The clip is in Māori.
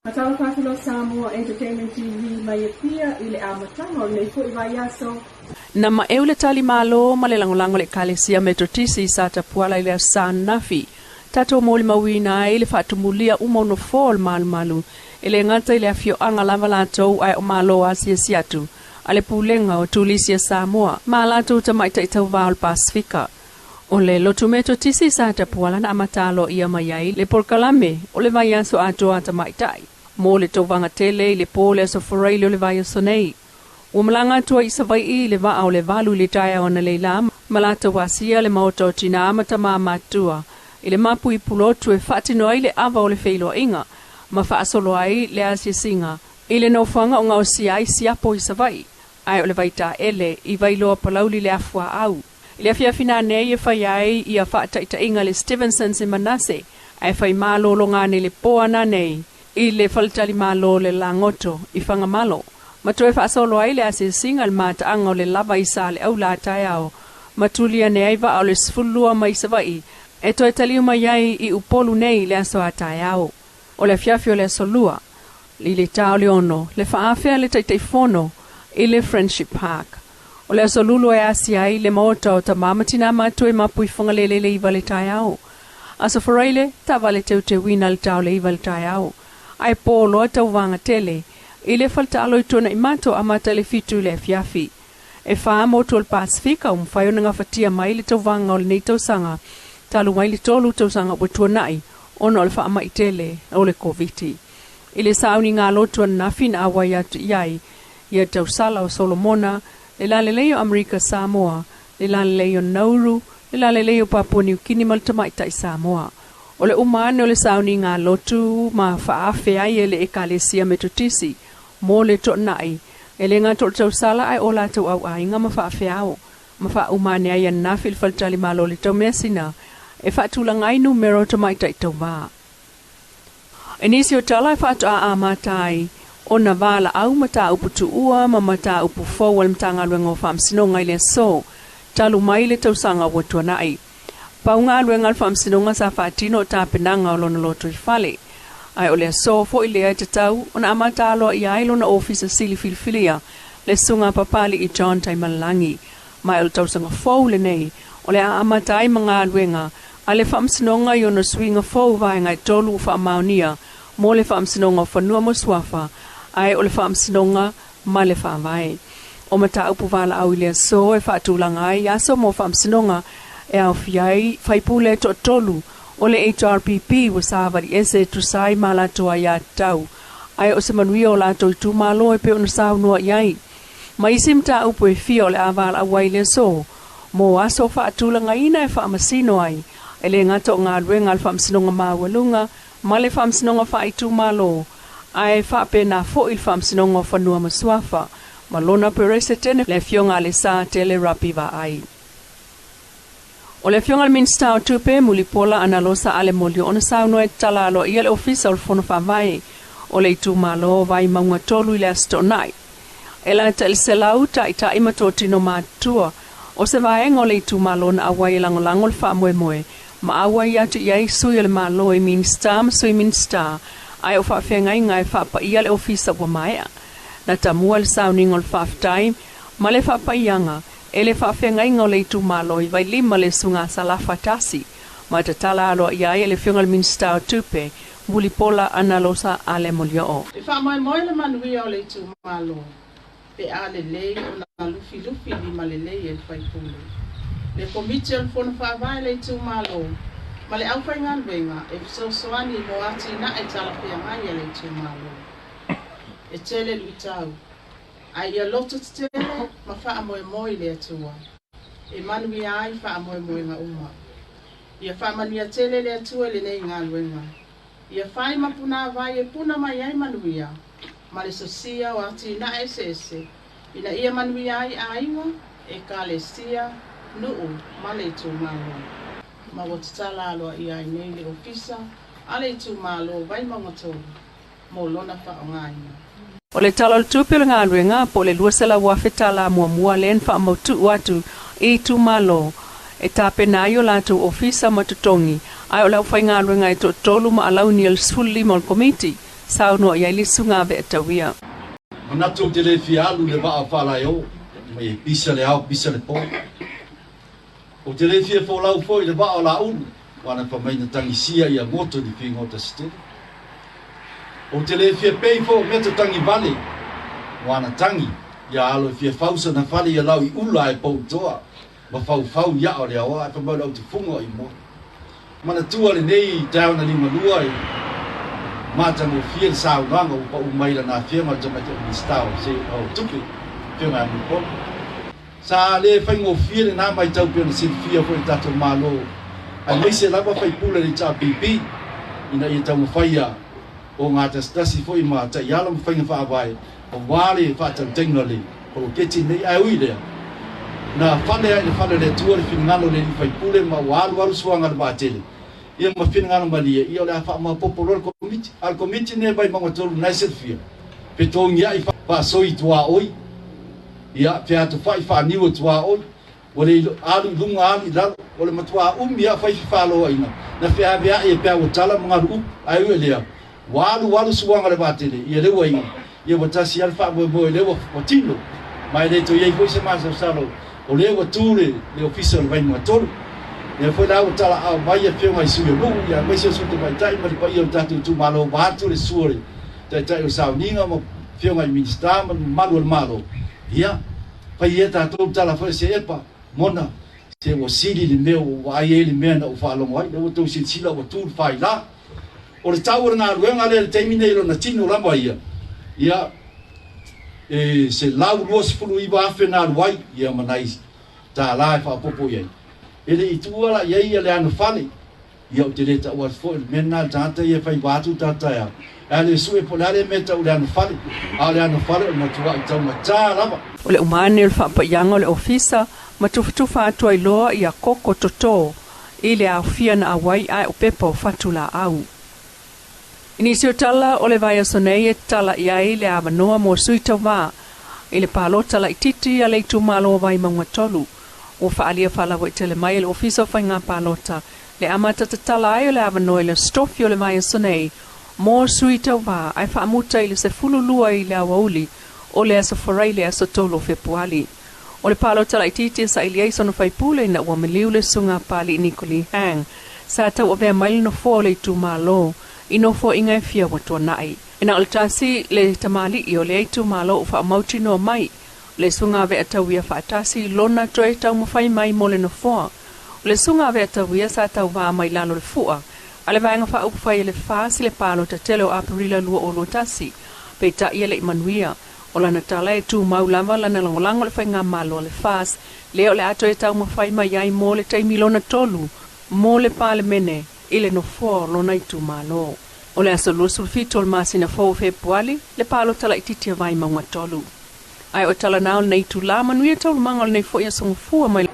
Matalo kāwhino Samoa Entertainment TV mai pia ile amatano le fo ivayaso. Na maeule tali malo malelangolango le kalesia metrotisi sa tapuala ile san nafi. Tato moli mawina ile fatumulia umono fall malu ile ngata ile afio anga lava lato ai malo asiasiatu. Ale pulenga o tulisia Samoa malato tamaita itauval Pasifika. Ole lotu metrotisi sa tapuala na amatalo ia mayai le porkalame ole vayaso ato atamaitai. Mo le tovanga tele le pole so foraile le vai sonei. O malanga tua isavai I le va au le valu le taia ona Leilua malata wasia le maoto tina amata matua. Ile mapu I pulotu e fatino ai le ava o le feilo inga. Ma fa solo ai le asisinga. Ile no fanga o ngau si ai siapo isavai. Ai o le vaita ele I vailoa palauli le afua au. Ile afia fina nei e fai ai I a fata ita inga le Stevenson se manase. Ai fai malo longane le poana nei. I le faltali malo le langoto I fanga malo. Matoe fa solo ai le ase singal mata anga o le lava isa le au la taiao. Matulia ne aiva au le sfulua mai savai. E toi taliu mai ai I upolu nei le aso ataiao. O le fiafio le solua. Li le tau le ono. Le faafea le taitaifono. I le Friendship Park. O le aso lulu e asi ai le maota o ta mamatina matue mapui fonga le iva le taiao. Aso foraile ta vale te wina le tau le iva le taiao. Ai polo tau vanga tele. I le faltalo I tona imato amata le fitu le fiafi. E faa moto al Pasifika umfayo nga fatia mai le tau vanga o le nei tausanga. Talu mai le tolu tausanga watua nai. Ono al faa mai tele o le koviti. I le sauni ngā lotua nafi na awa yatu iai. Ia tausala o Solomona. Le lale leo Amerika Samoa. Le lale leo Nauru. Le lale leo Papua New Guinea maltamaita I Samoa. O le umane o le sauni ngā lotu ma faafe ai ele e kalesia metotisi. Mo le to nai. Ele ngā to tau sala ai o la tau au ai ngā ma faafe au. Ma faa umane ai an nafil faltali malo le tau mesina. E faa tulang ai numero to maita I tau vaa. E nisi o tala e faa to a matai. O na vala au mata upu tu ua ma mata upu fo wal mtanga luengo faa msinonga ile so. Talu mai le tau sanga watua nai. Paunga luenga alfa msinonga sa fatino ta penanga o lona loto I fale. Ai ole so fo ile ai tatau, ona amata alo I ai lona ofisa sili filfilia, le sunga papali I John Taimalangi. Mai ole tausanga fo le nei, ole a amata ai mga luenga, ale fa msinonga I ono swinga fo vai ngai tolu fa maunia, mo le fa msinonga fa nua moswafa, ai ole fa msinonga ma le fa vai. O mata upu vala au ile so e fa tulanga ai, yaso mo fa msinonga, e au fiai faipule to tolu ole HRPP wasavari ese tusai malato ya tau ai o se manui o lato tu malo e pe ona sau no yai mai simta upo e fio le aval awaile so mo aso fa tulanga ina e fa masino ai ele ngato nga lwenga alfa msino nga mawalunga male fa msino nga fa itu malo ai fa pe na fo il fa msino nga fa no maswafa malona perese tene le fionga le sa tele rapiva ai. O le fionga minsta o tupe mulipola analosa ale molio ona sauno e talalo I le ofisa o fono fa vai o le tu malo vai maunga tolu ile astonai. Ela tel selauta ita imatotino matua o se vai ngo le tu malo na awai langolango le fa moe ma awai atu ia su ile malo e minsta ma su minsta ai o fa fenga ngai fa pa ia le ofisa wa mai na tamua le sauning ol fa time ma le fa pa ianga ele fa fenga ingo le tu malo I vai lima le sunga salafa tasi ma te tala alo ia ele fionga le minsta tupe mulipola analosa ale molio o E fa mai moi le manui o le tu malo pe ale le o na lufi li malele e fai pule le komiti o fono fa vai le tu malo ma le au fai ngan venga e so soani lo ati na e tala pe ngai le tu malo e tele luitau ai ia loto tele ma fa amoe le atua e manui ai fa amoe nga uma ia fa mania tele le atua le nei ngaluenga ia fai mapuna vai e puna mai ai manuia ma le sosia o ati na ese ina ia manui ai aiwa e kalesia nuu ma le tu malo ma wotala alo ia nei le ofisa ale tu malo vai mangoto mo lona fa ngaina. O le tala tupe le ngā luenga po le luasela wafetala mua len fa mautu watu I tu malo e tape na yo lato ofisa matutongi ai o lau whai ngā luenga e to tolu ma alau ni al sfuli mal komiti sauno ia ili sunga ve tawia. Manatu te le fialu le va fala yo, me pisa le au pisa le po. O te le fia fo lau fo le va o la un, wana pa mai na tangisia ia moto di fingo ta stele. O te le fia pei fo meta tangi vale, wana tangi ia alo fia fausa na fale ia lau I ula e po toa. Ma fau ia o le awa e pa mau lau te fungo I mo. Mana tua le nei tau na lima lua I mata mo fia sao nanga upa umaila na fia ma jama te stau se o tupi fia ma mo po. Sa le fai ngo fia le na mai tau pia na sin fia fo I tato malo. Ai mai se lapa fai pula le cha pipi ina I tau mo faia o ngā tasi fo I ma ta iala mo fai nga wha awai o wale wha tau tengno le o keti nei ai ui lea. Na fale le tua le finangano le fai pule ma walu suanga le batele. Ia ma finangano malia ia le fa ma popolor komiti. Al komiti ne bai ma tolu na selfia. Pe tongia I fa soi tua oi. Ia fe atu fa niu tua oi. Ole alu lunga ali dal ole matua ia fa lo ina. Na fe avia e pe o tala ma ru ai le. Walu suanga le batele. Ia le wai. Ia watasi al fa mo le wo tino. Mai le to ye foi se ma salo. O le wa tule le official vai mo tolu le foi lá o tala a vai a fio mai suio lu ya mai se suto vai tai mai pai o tatu tu malo batu le suore tai o sa ninga mo fio mai ministra malo ya pai eta to tala foi se epa mona se o sili le meu vai ele mena o falo mai le to se sila o tu fai lá o le tau na ruenga le terminero na tino la mai ya se lau los fulu I va fena wai ia manai ta la fa popo ye ele ituala ia le anu fale ia te le ta was for mena tata ia fai batu tata ya ale sue polare meta o le anu fale na tua I tau mata lava O le umane le fa yanga le ofisa matufutufa atu ai loa ia koko toto ile a fia na awai ai o pepa o fatula au. Inisio tala o le vai Sene tala iai le avanoa mo suita wā. I le palo tala I titi a le tu malo vai maunga tolu. O whaalia whalawa I tele mai le ofisa whai ngā palota. Le amata tala ai o le avanoa I le stofi o le vai Sene. Mo suita wā ai whaamuta I le se fululua I le awauli. O le asa wharai le asa tolo fepuali. O le palo tala I titi sa ili aisono whai pule na ua miliu le sunga pali Nikoli hang. Sa tau o vea maili no fo le tu malo. Ino fo inga fia watu nai. Ina altasi le tamali I o le eitu malo ufa mauti no mai. Le sunga ve atawia fa atasi lona toe tau mawhai mai mole no foa. Le sunga ve atawia sa tau waa mai lalo le fua. Ale vaenga fa upufai le fasi le palo ta telo aprila lua o lotasi. Pe ta ia le imanuia. O lana tala e tu maulava lana langolango le whainga malo le fas. Leo le atoe tau mawhai mai ai mole taimi lona tolu. Mole pale mene. Ile no fo lona I tu malo. O le asa lusul fitol masina fo Februari le palo tala I titia vai maunga tolu. Ai o tala nao nei tu la manuia tolu mangol nei fo ia songfua mai.